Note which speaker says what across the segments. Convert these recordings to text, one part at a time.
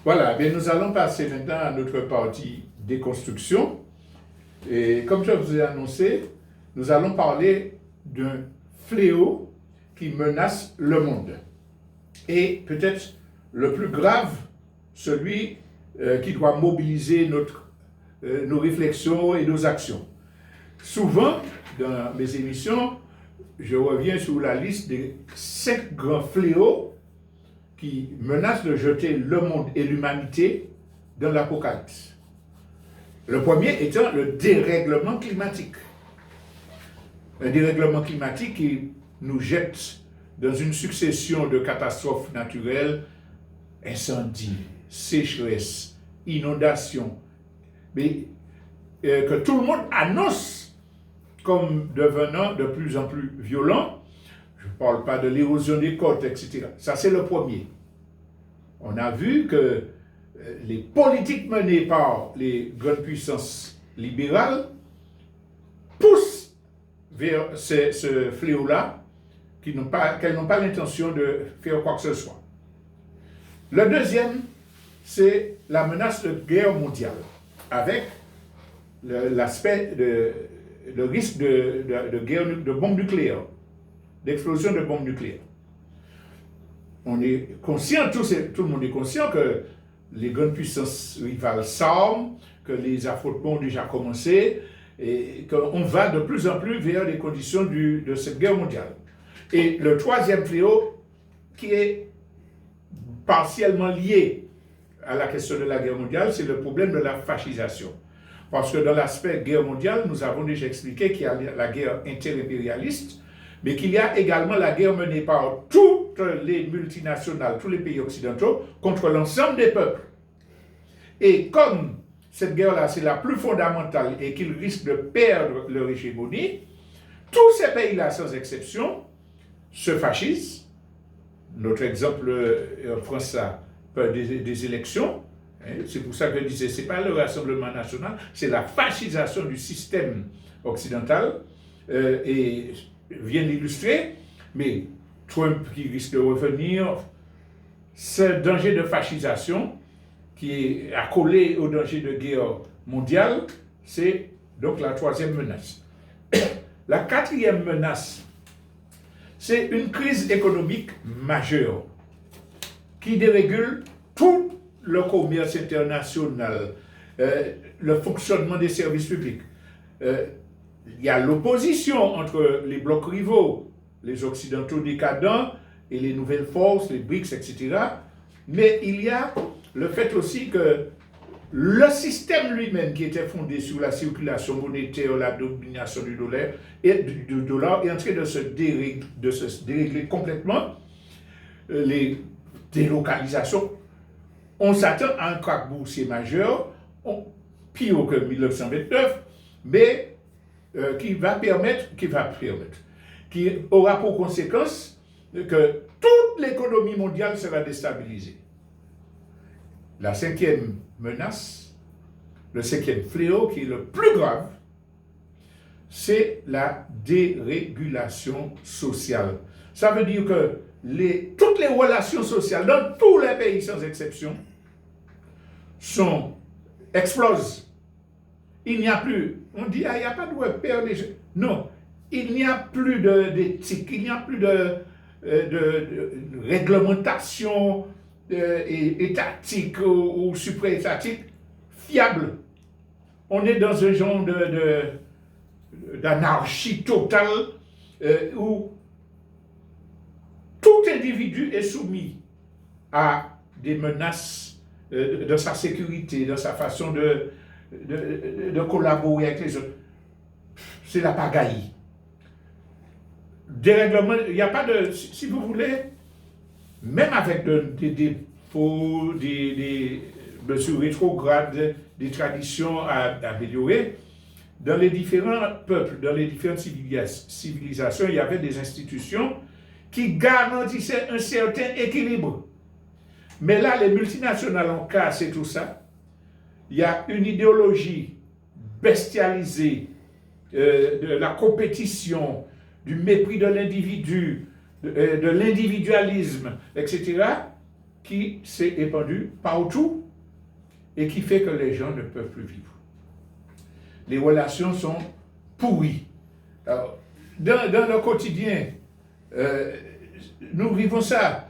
Speaker 1: Voilà, bien, nous allons passer maintenant à notre partie déconstruction. Et comme je vous ai annoncé, nous allons parler d'un fléau qui menace le monde. Et peut-être le plus grave, celui qui doit mobiliser nos réflexions et nos actions. Souvent, dans mes émissions, je reviens sur la liste des 5 grands fléaux qui menacent de jeter le monde et l'humanité dans l'apocalypse. Le premier étant le dérèglement climatique. Un dérèglement climatique qui nous jette dans une succession de catastrophes naturelles, incendies, sécheresse, inondations, mais que tout le monde annonce comme devenant de plus en plus violent. Je ne parle pas de l'érosion des côtes, etc. Ça, c'est le premier. On a vu que les politiques menées par les grandes puissances libérales poussent vers ce fléau-là, qu'elles n'ont pas l'intention de faire quoi que ce soit. Le deuxième, c'est la menace de guerre mondiale, avec l'aspect le risque de guerre, de bombes nucléaires, d'explosion de bombes nucléaires. On est conscient, tout le monde est conscient que les grandes puissances rivales s'arment, que les affrontements ont déjà commencé, et qu'on va de plus en plus vers les conditions de cette guerre mondiale. Et le troisième fléau, qui est partiellement lié à la question de la guerre mondiale, c'est le problème de la fascisation. Parce que dans l'aspect guerre mondiale, nous avons déjà expliqué qu'il y a la guerre interimpérialiste, mais qu'il y a également la guerre menée par toutes les multinationales, tous les pays occidentaux, contre l'ensemble des peuples. Et comme cette guerre-là, c'est la plus fondamentale et qu'ils risquent de perdre leur hégémonie, tous ces pays-là, sans exception, se fascisent. Notre exemple en France, ça peut des élections. C'est pour ça que je disais, ce n'est pas le Rassemblement national, c'est la fascisation du système occidental. Et vient l'illustrer, mais Trump qui risque de revenir, ce danger de fascisation qui est accolé au danger de guerre mondiale, c'est donc la troisième menace. La quatrième menace, c'est une crise économique majeure qui dérégule tout le commerce international, le fonctionnement des services publics. Il y a l'opposition entre les blocs rivaux, les occidentaux décadents et les nouvelles forces, les BRICS, etc. Mais il y a le fait aussi que le système lui-même qui était fondé sur la circulation monétaire, la domination du dollar est en train de se dérégler complètement. Les délocalisations, on s'attend à un krach boursier majeur, pire que 1929, mais qui aura pour conséquence que toute l'économie mondiale sera déstabilisée. La cinquième menace, le cinquième fléau qui est le plus grave, c'est la dérégulation sociale. Ça veut dire que toutes les relations sociales dans tous les pays sans exception explosent. Il n'y a plus, on dit, il n'y a pas de repère des gens. Non, il n'y a plus d'éthique, il n'y a plus de réglementation étatique ou supra-étatique fiable. On est dans un genre d'anarchie totale où tout individu est soumis à des menaces de sa sécurité, de sa façon de collaborer avec les autres. C'est la pagaille. Dérèglement, il n'y a pas de... Si vous voulez, même avec des défauts, des mesures rétrogrades, des traditions à améliorer, dans les différents peuples, dans les différentes civilisations, il y avait des institutions qui garantissaient un certain équilibre. Mais là, les multinationales ont cassé tout ça. Il y a une idéologie bestialisée de la compétition, du mépris de l'individu, de l'individualisme, etc., qui s'est épandu partout et qui fait que les gens ne peuvent plus vivre. Les relations sont pourries. Alors, dans le quotidien, nous vivons ça.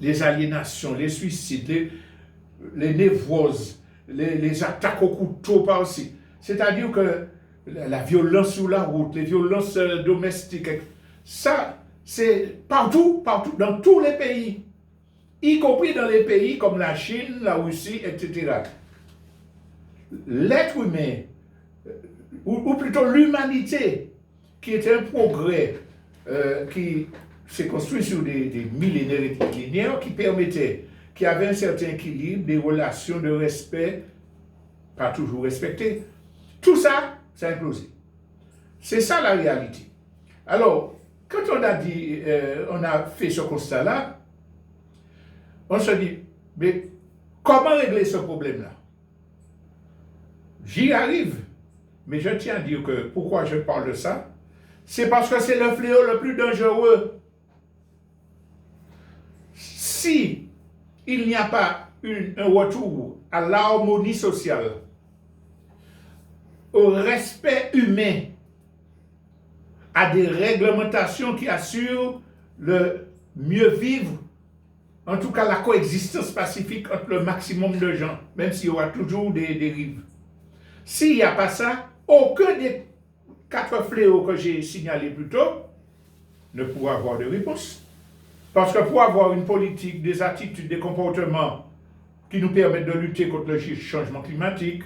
Speaker 1: Les aliénations, les suicides, les névroses, les attaques au couteau par-ci. C'est-à-dire que la violence sur la route, les violences domestiques, ça, c'est partout, dans tous les pays, y compris dans les pays comme la Chine, la Russie, etc. L'être humain, ou plutôt l'humanité, qui est un progrès qui s'est construit sur des millénaires linéaires, qui avait un certain équilibre, des relations de respect, pas toujours respectées. Tout ça, ça a implosé. C'est ça la réalité. Alors, quand on a fait ce constat-là, on se dit, mais comment régler ce problème-là? J'y arrive, mais je tiens à dire que pourquoi je parle de ça, c'est parce que c'est le fléau le plus dangereux. Si il n'y a pas un retour à l'harmonie sociale, au respect humain, à des réglementations qui assurent le mieux vivre, en tout cas la coexistence pacifique entre le maximum de gens, même s'il y aura toujours des dérives. S'il n'y a pas ça, aucun des 4 fléaux que j'ai signalés plus tôt ne pourra avoir de réponse. Parce que pour avoir une politique, des attitudes, des comportements qui nous permettent de lutter contre le changement climatique,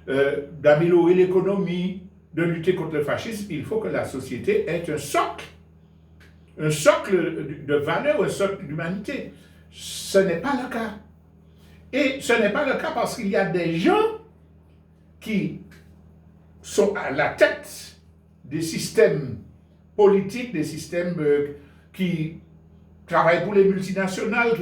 Speaker 1: d'améliorer l'économie, de lutter contre le fascisme, il faut que la société ait un socle de valeurs, un socle d'humanité. Ce n'est pas le cas. Et ce n'est pas le cas parce qu'il y a des gens qui sont à la tête des systèmes politiques, des systèmes qui travaillent pour les multinationales,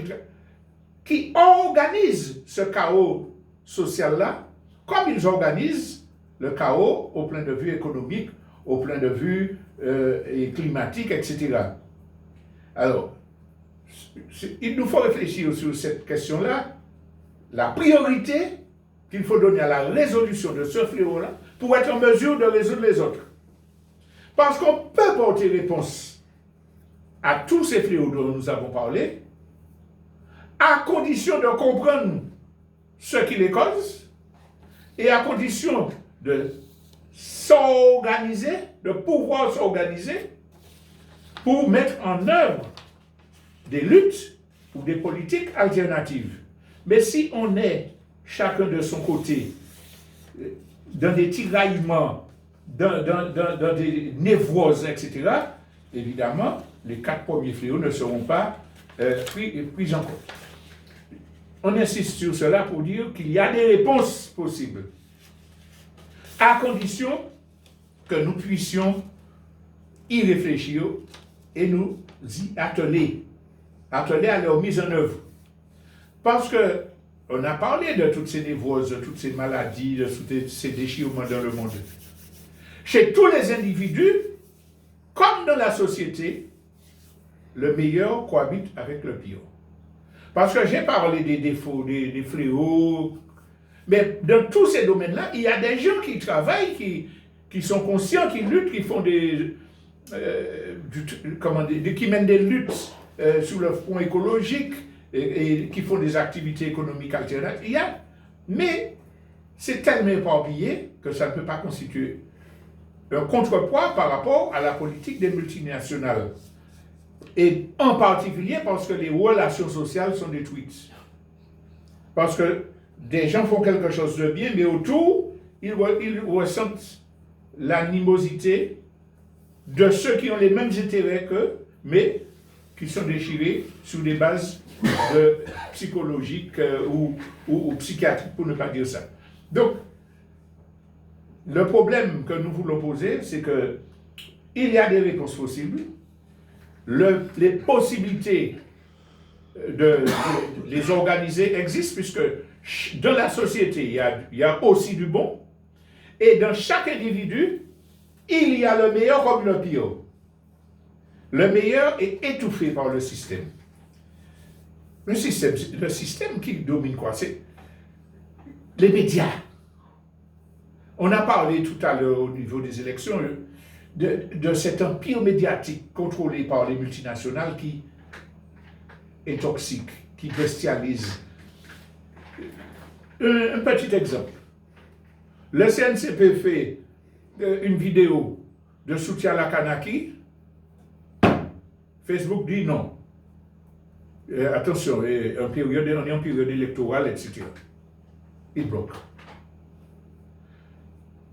Speaker 1: qui organisent ce chaos social-là, comme ils organisent le chaos au point de vue économique, au point de vue climatique, etc. Alors, il nous faut réfléchir sur cette question-là, la priorité qu'il faut donner à la résolution de ce fléau-là pour être en mesure de résoudre les autres. Parce qu'on peut porter réponse à tous ces fléaux dont nous avons parlé, à condition de comprendre ce qui les cause et à condition de s'organiser, de pouvoir s'organiser pour mettre en œuvre des luttes ou des politiques alternatives. Mais si on est chacun de son côté, dans des tiraillements, dans des névroses, etc., évidemment, les 4 premiers fléaux ne seront pas pris en compte. On insiste sur cela pour dire qu'il y a des réponses possibles, à condition que nous puissions y réfléchir et nous y atteler à leur mise en œuvre. Parce que on a parlé de toutes ces névroses, de toutes ces maladies, de tous ces déchirements dans le monde. Chez tous les individus, comme dans la société, le meilleur cohabite avec le pire. Parce que j'ai parlé des défauts, des fléaux, mais dans tous ces domaines-là, il y a des gens qui travaillent, qui sont conscients, qui luttent, qui font qui mènent des luttes sur le front écologique et qui font des activités économiques alternatives. Mais c'est tellement éparpillé que ça ne peut pas constituer un contrepoids par rapport à la politique des multinationales. Et en particulier parce que les relations sociales sont détruites. Parce que des gens font quelque chose de bien, mais autour, ils ressentent l'animosité de ceux qui ont les mêmes intérêts qu'eux, mais qui sont déchirés sur des bases psychologiques ou psychiatriques, pour ne pas dire ça. Donc, le problème que nous voulons poser, c'est que il y a des réponses possibles. Les possibilités de les organiser existent, puisque dans la société, il y a aussi du bon. Et dans chaque individu, il y a le meilleur comme le pire. Le meilleur est étouffé par le système. Le système qui domine quoi? C'est les médias. On a parlé tout à l'heure au niveau des élections de cet empire médiatique contrôlé par les multinationales qui est toxique, qui bestialise. Un petit exemple. Le CNCP fait une vidéo de soutien à la Kanaki. Facebook dit non. Attention, on est en période électorale, etc. Il bloque.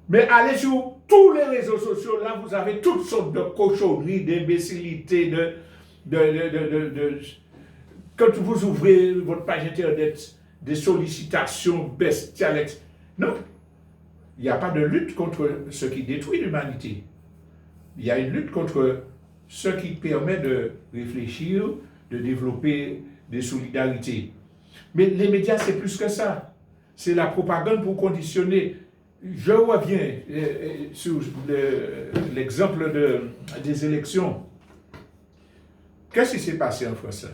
Speaker 1: Mais allez sur tous les réseaux sociaux, là, vous avez toutes sortes de cochonneries, d'imbécilités, quand vous ouvrez votre page internet, des sollicitations bestiales. Non, il n'y a pas de lutte contre ce qui détruit l'humanité. Il y a une lutte contre ce qui permet de réfléchir, de développer des solidarités. Mais les médias, c'est plus que ça. C'est la propagande pour conditionner. Je reviens sur l'exemple des élections. Qu'est-ce qui s'est passé en France?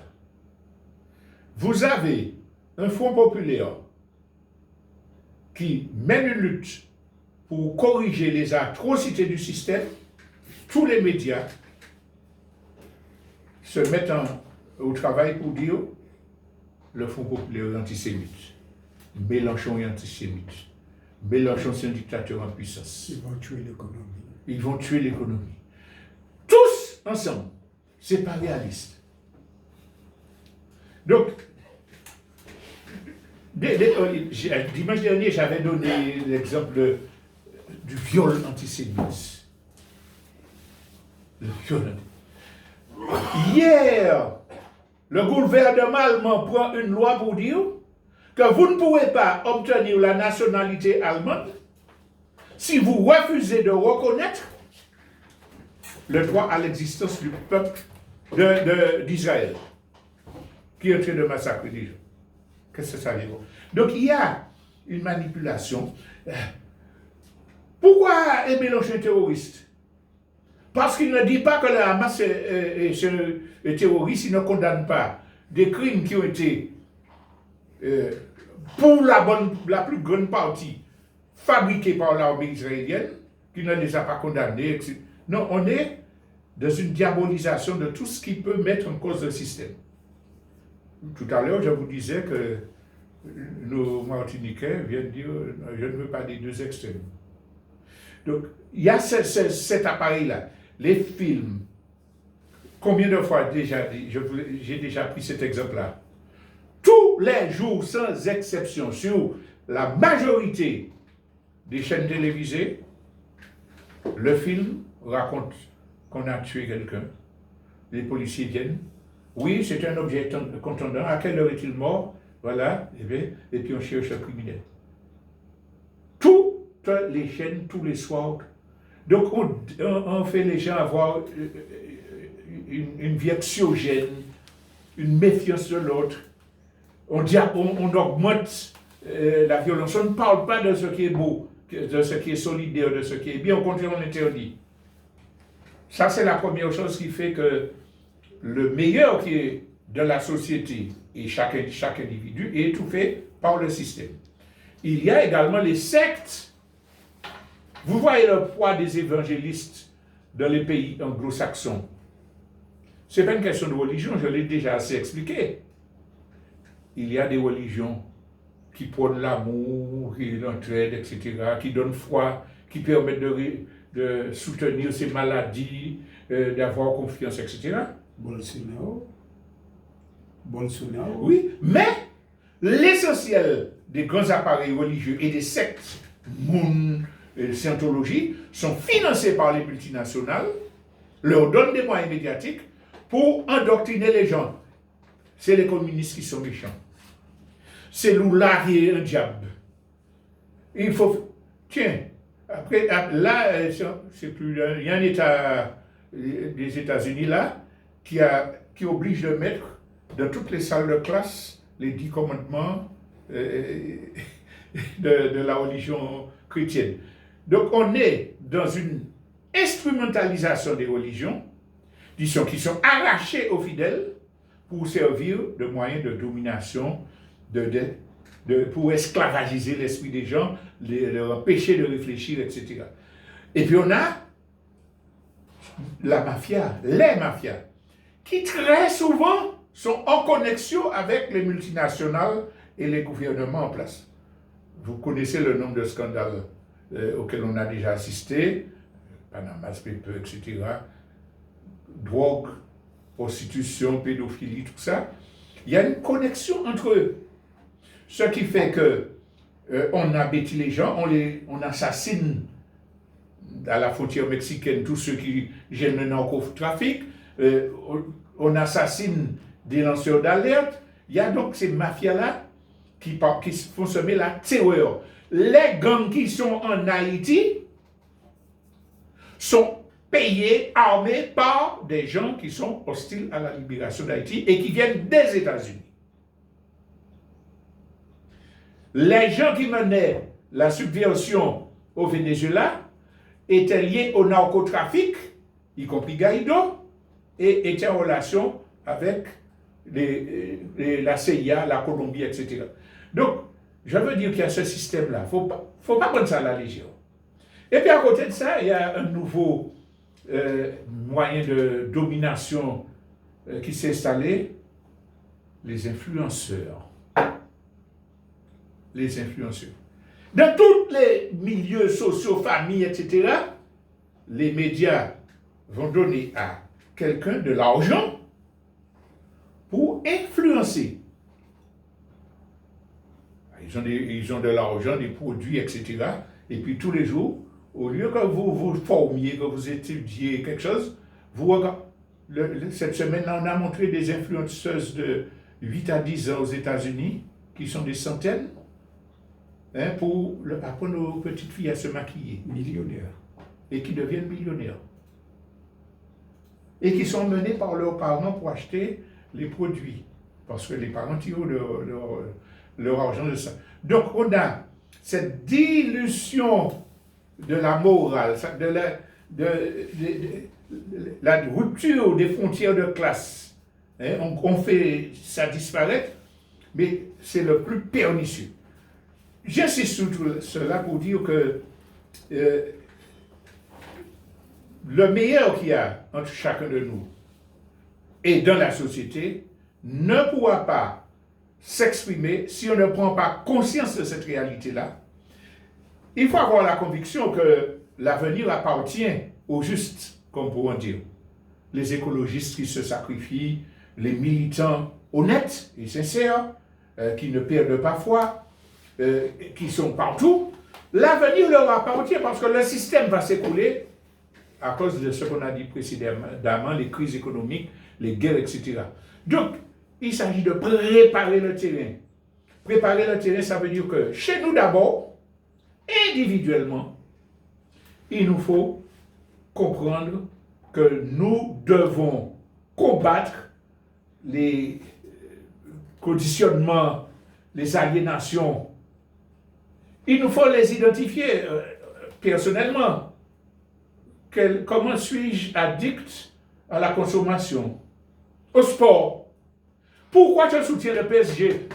Speaker 1: Vous avez un Front populaire qui mène une lutte pour corriger les atrocités du système. Tous les médias se mettent au travail pour dire le Front populaire est antisémite. Mélenchon est antisémite. Mélenchon, c'est un dictateur en puissance.
Speaker 2: Ils vont tuer l'économie.
Speaker 1: Ils vont tuer l'économie. Tous ensemble. C'est pas réaliste. Donc, dimanche dernier, j'avais donné l'exemple du viol antisémite. Le viol. Hier, le gouvernement allemand prend une loi pour dire que vous ne pouvez pas obtenir la nationalité allemande si vous refusez de reconnaître le droit à l'existence du peuple d'Israël, qui est en train de massacrer les gens. Qu'est-ce que ça veut dire? Donc il y a une manipulation. Pourquoi est Mélenchon terroriste? Parce qu'il ne dit pas que le Hamas est terroriste, il ne condamne pas des crimes qui ont été, pour la plus grande partie, fabriqués par l'armée israélienne, qui ne les a pas condamnés, etc. Non, on est dans une diabolisation de tout ce qui peut mettre en cause le système. Tout à l'heure, je vous disais que nos Martiniquais viennent dire « je ne veux pas des deux extrêmes ». Donc, il y a cet appareil-là. Les films, combien de fois j'ai déjà pris cet exemple-là? Tous les jours, sans exception, sur la majorité des chaînes télévisées, le film raconte qu'on a tué quelqu'un. Les policiers viennent. Oui, c'est un objet contondant. À quelle heure est-il mort? Voilà. Et puis on cherche un criminel. Toutes les chaînes, tous les soirs. Donc on fait les gens avoir une vie anxiogène, une méfiance de l'autre. On augmente la violence. On ne parle pas de ce qui est beau, de ce qui est solidaire, de ce qui est bien. Au contraire, on l'interdit. Ça, c'est la première chose qui fait que le meilleur qui est de la société et chaque individu est étouffé par le système. Il y a également les sectes. Vous voyez le poids des évangélistes dans les pays anglo-saxons. Ce n'est pas une question de religion, je l'ai déjà assez expliqué. Il y a des religions qui prônent l'amour, l'entraide, etc., qui donnent foi, qui permettent de soutenir ces maladies, d'avoir confiance, etc.
Speaker 2: Bolsonaro.
Speaker 1: Oui, mais l'essentiel des grands appareils religieux et des sectes, scientologie, sont financés par les multinationales, leur donnent des moyens médiatiques pour endoctriner les gens. C'est les communistes qui sont méchants. C'est Lula qui est un diable. Il faut... Tiens, après, là, c'est plus... Il y a un État des États-Unis là qui oblige de mettre dans toutes les salles de classe les 10 commandements de la religion chrétienne. Donc on est dans une instrumentalisation des religions, disons, qui sont arrachées aux fidèles pour servir de moyen de domination, pour esclavagiser l'esprit des gens, leur empêcher de réfléchir, etc. Et puis on a la mafia, les mafias, qui très souvent sont en connexion avec les multinationales et les gouvernements en place. Vous connaissez le nombre de scandales auxquels on a déjà assisté, Panama Papers, etc., drogue, prostitution, pédophilie, tout ça. Il y a une connexion entre eux. Ce qui fait que on abattit les gens, on assassine à la frontière mexicaine tous ceux qui gênent le narcotrafic, on assassine des lanceurs d'alerte. Il y a donc ces mafias-là qui font semer la terreur. Les gangs qui sont en Haïti sont payés, armés par des gens qui sont hostiles à la libération d'Haïti et qui viennent des États-Unis. Les gens qui menaient la subversion au Venezuela étaient liés au narcotrafic, y compris Guaido, et étaient en relation avec la CIA, la Colombie, etc. Donc, je veux dire qu'il y a ce système-là. Il ne faut pas prendre ça à la légère. Et puis à côté de ça, il y a un nouveau moyen de domination qui s'est installé, les influenceurs. Les influenceurs. Dans tous les milieux sociaux, familles, etc., les médias vont donner à quelqu'un de l'argent pour influencer. Ils ont de l'argent, des produits, etc. Et puis tous les jours, au lieu que vous formiez, que vous étudiez quelque chose, vous regardez. Cette semaine-là, on a montré des influenceuses de 8 à 10 ans aux États-Unis, qui sont des centaines, pour apprendre aux petites filles à se maquiller.
Speaker 2: Millionnaires.
Speaker 1: Et qui deviennent millionnaires. Et qui sont menés par leurs parents pour acheter les produits. Parce que les parents tirent leur argent de ça. Donc on a cette dilution de la morale, de la rupture des frontières de classe. On fait ça disparaître, mais c'est le plus pernicieux. J'insiste sur tout cela pour dire que le meilleur qu'il y a entre chacun de nous et dans la société ne pourra pas s'exprimer si on ne prend pas conscience de cette réalité-là. Il faut avoir la conviction que l'avenir appartient aux justes, comme pourront dire. Les écologistes qui se sacrifient, les militants honnêtes et sincères, qui ne perdent pas foi, qui sont partout. L'avenir leur appartient parce que le système va s'écrouler à cause de ce qu'on a dit précédemment, les crises économiques, les guerres, etc. Donc, il s'agit de préparer le terrain. Préparer le terrain, ça veut dire que chez nous d'abord, individuellement, il nous faut comprendre que nous devons combattre les conditionnements, les aliénations. Il nous faut les identifier personnellement. Comment suis-je addict à la consommation, au sport? Pourquoi je soutiens le PSG?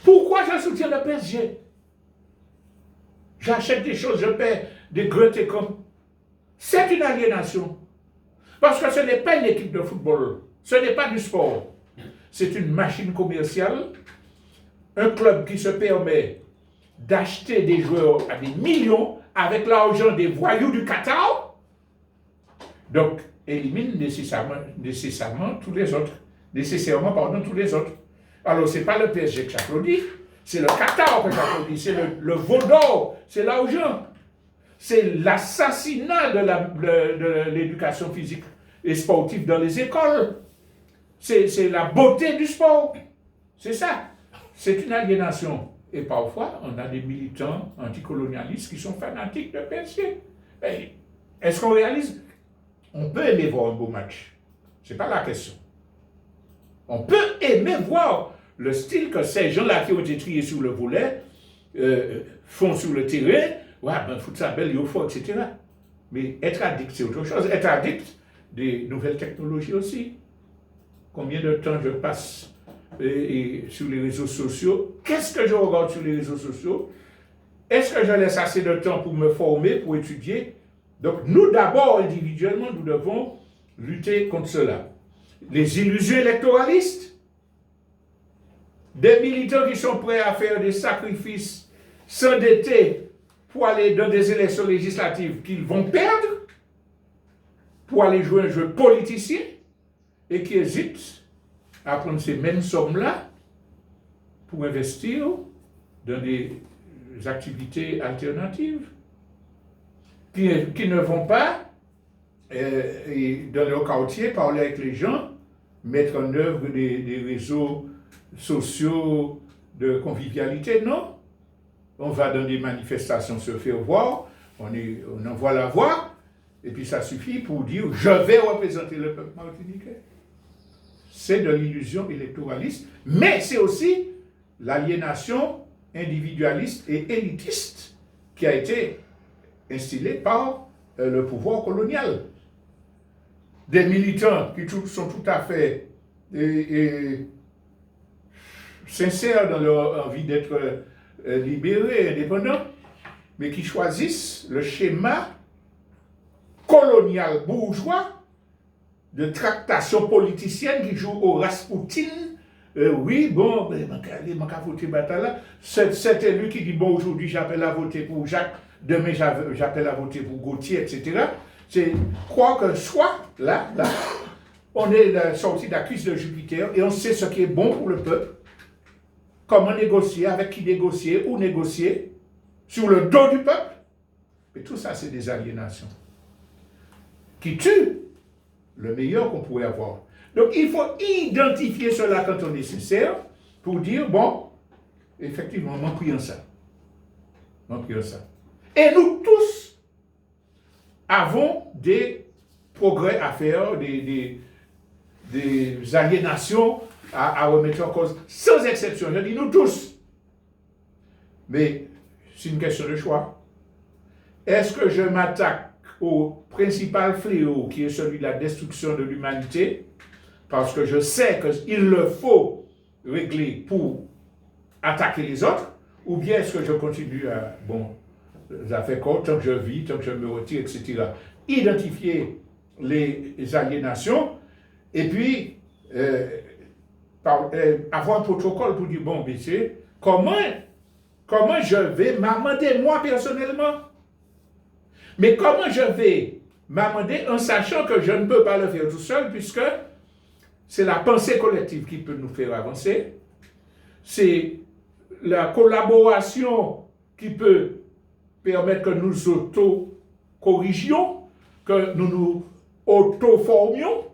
Speaker 1: Pourquoi je soutiens le PSG? J'achète des choses, je paie des gros économies. C'est une aliénation. Parce que ce n'est pas une équipe de football, ce n'est pas du sport. C'est une machine commerciale, un club qui se permet d'acheter des joueurs à des millions avec l'argent des voyous du Qatar. Donc, élimine nécessairement tous les autres. Tous les autres. Alors, ce n'est pas le PSG que j'applaudis, c'est le Qatar que j'applaudis, c'est le veau d'or, c'est l'argent. C'est l'assassinat de l'éducation physique et sportive dans les écoles. C'est la beauté du sport. C'est ça. C'est une aliénation. Et parfois, on a des militants anticolonialistes qui sont fanatiques de PSG. Est-ce qu'on réalise? On peut aimer voir un beau match. Ce n'est pas la question. On peut aimer voir le style que ces gens-là qui ont été triés sur le volet font sur le terrain. Ouais, ben, foot ça belle, il faut, etc. Mais être addict, c'est autre chose. Être addict des nouvelles technologies aussi. combien de temps je passe sur les réseaux sociaux, qu'est-ce que je regarde sur les réseaux sociaux, est-ce que je laisse assez de temps pour me former, pour étudier? Donc nous d'abord, individuellement, nous devons lutter contre cela. Les illusions électoralistes, des militants qui sont prêts à faire des sacrifices, s'endetter pour aller dans des élections législatives qu'ils vont perdre, pour aller jouer un jeu politicien, et qui hésitent à prendre ces mêmes sommes-là pour investir dans des activités alternatives, qui ne vont pas dans leur quartier parler avec les gens, mettre en œuvre des réseaux sociaux de convivialité, non. On va dans des manifestations se faire voir, on envoie la voix, et puis ça suffit pour dire « je vais représenter le peuple martiniquais ». C'est de l'illusion électoraliste, mais c'est aussi l'aliénation individualiste et élitiste qui a été instillée par le pouvoir colonial. Des militants qui sont tout à fait sincères dans leur envie d'être libérés, indépendants, mais qui choisissent le schéma colonial bourgeois de tractation politicienne qui joue au Rasputin. Oui, bon, c'est élu qui dit, bon, aujourd'hui j'appelle à voter pour Jacques, demain j'appelle à voter pour Gauthier, etc. C'est croire que soit, là, on est sorti de la cuisse de Jupiter et on sait ce qui est bon pour le peuple, comment négocier, avec qui négocier, où négocier, sur le dos du peuple. Et tout ça, c'est des aliénations qui tuent le meilleur qu'on pourrait avoir. Donc, il faut identifier cela quand on est sincère pour dire, bon, effectivement, manquons ça. Manquons ça. Et nous tous avons des progrès à faire, des aliénations à remettre en cause, sans exception. Je dis nous tous. Mais c'est une question de choix. Est-ce que je m'attaque au principal fléau qui est celui de la destruction de l'humanité, parce que je sais qu'il le faut régler pour attaquer les autres, ou bien est-ce que je continue à, bon, ça fait quoi, tant que je vis, tant que je me retire, etc. Identifier les aliénations, et puis avoir un protocole pour dire, bon, monsieur, comment je vais m'amender moi personnellement? Mais comment je vais m'amender en sachant que je ne peux pas le faire tout seul, puisque c'est la pensée collective qui peut nous faire avancer, c'est la collaboration qui peut permettre que nous auto-corrigions, que nous nous auto-formions,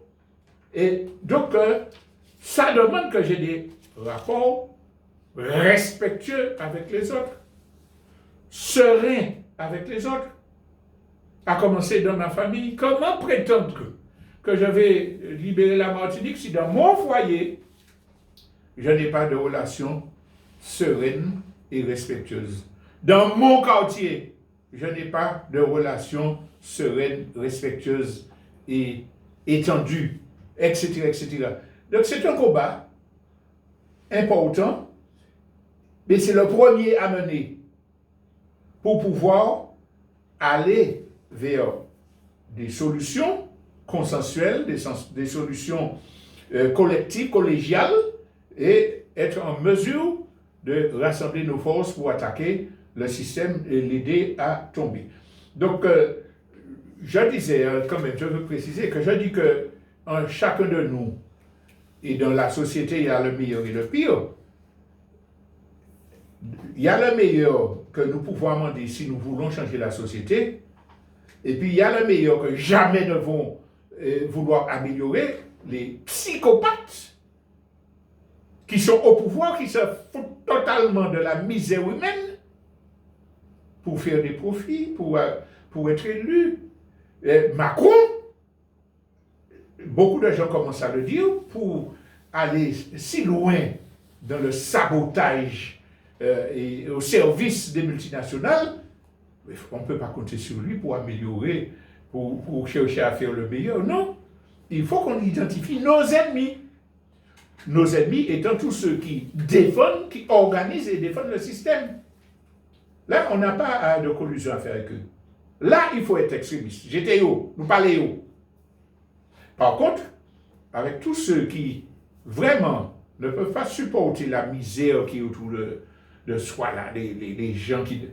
Speaker 1: et donc ça demande que j'ai des rapports respectueux avec les autres, sereins avec les autres, à commencer dans ma famille. Comment prétendre que je vais libérer la Martinique si dans mon foyer, je n'ai pas de relation sereine et respectueuse? Dans mon quartier, je n'ai pas de relation sereine, respectueuse et étendue, etc., etc. Donc c'est un combat important, mais c'est le premier à mener pour pouvoir aller vers des solutions consensuelles, des solutions collectives, collégiales, et être en mesure de rassembler nos forces pour attaquer le système et l'aider à tomber. Donc, je disais, quand même, je veux préciser que je dis que en chacun de nous, et dans la société, il y a le meilleur et le pire. Il y a le meilleur que nous pouvons amender si nous voulons changer la société, et puis il y a le meilleur que jamais ne vont vouloir améliorer, les psychopathes qui sont au pouvoir, qui se foutent totalement de la misère humaine pour faire des profits, pour être élus. Macron, beaucoup de gens commencent à le dire, pour aller si loin dans le sabotage et au service des multinationales, on ne peut pas compter sur lui pour améliorer, pour chercher à faire le meilleur. Non, il faut qu'on identifie nos ennemis. nos ennemis étant tous ceux qui défendent, qui organisent et défendent le système. Là, on n'a pas de collusion à faire avec eux. Là, il faut être extrémiste. J'étais haut, nous parlons haut. Par contre, avec tous ceux qui vraiment ne peuvent pas supporter la misère qui est autour de soi, là, les gens qui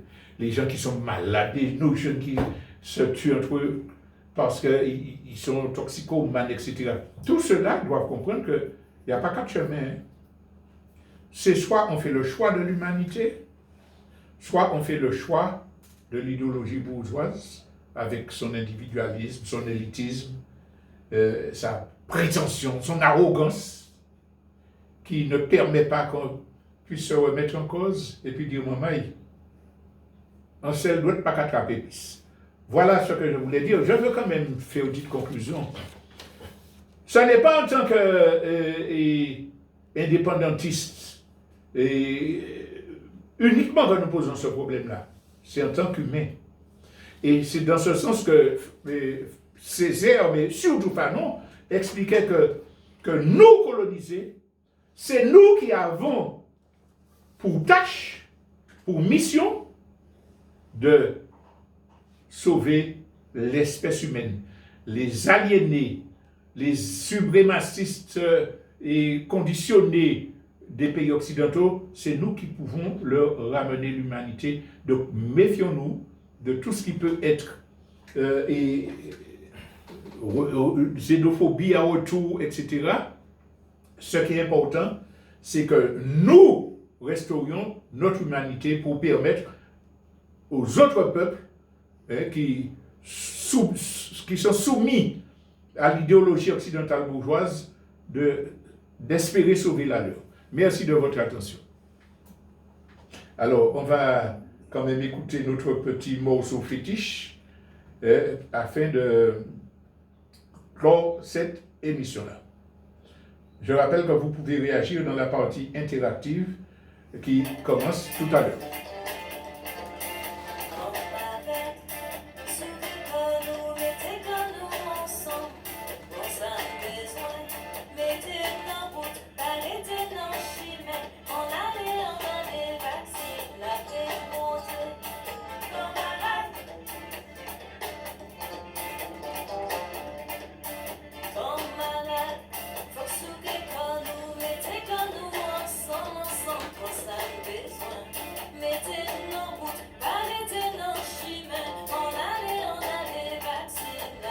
Speaker 1: sont malades, nos jeunes qui se tuent entre eux parce qu'ils sont toxicomanes, etc. Tout cela doivent comprendre qu'il n'y a pas quatre chemins. Hein. C'est soit on fait le choix de l'humanité, soit on fait le choix de l'idéologie bourgeoise avec son individualisme, son élitisme, sa prétention, son arrogance, qui ne permet pas qu'on puisse se remettre en cause et puis dire, maman, on seul doit pas qu'attraper plus. Voilà ce que je voulais dire. Je veux quand même faire une petite conclusion. Ce n'est pas en tant qu'indépendantiste uniquement que nous posons ce problème-là. C'est en tant qu'humain. Et c'est dans ce sens que Césaire, mais surtout Fanon, expliquait que nous colonisés, c'est nous qui avons pour tâche, pour mission, de sauver l'espèce humaine. Les aliénés, les suprémacistes et conditionnés des pays occidentaux, c'est nous qui pouvons leur ramener l'humanité. Donc méfions-nous de tout ce qui peut être xénophobie à retour, etc. Ce qui est important, c'est que nous restaurions notre humanité pour permettre aux autres peuples qui sont soumis à l'idéologie occidentale bourgeoise d'espérer sauver la leur. Merci de votre attention. Alors, on va quand même écouter notre petit morceau fétiche afin de clore cette émission-là. Je rappelle que vous pouvez réagir dans la partie interactive qui commence tout à l'heure.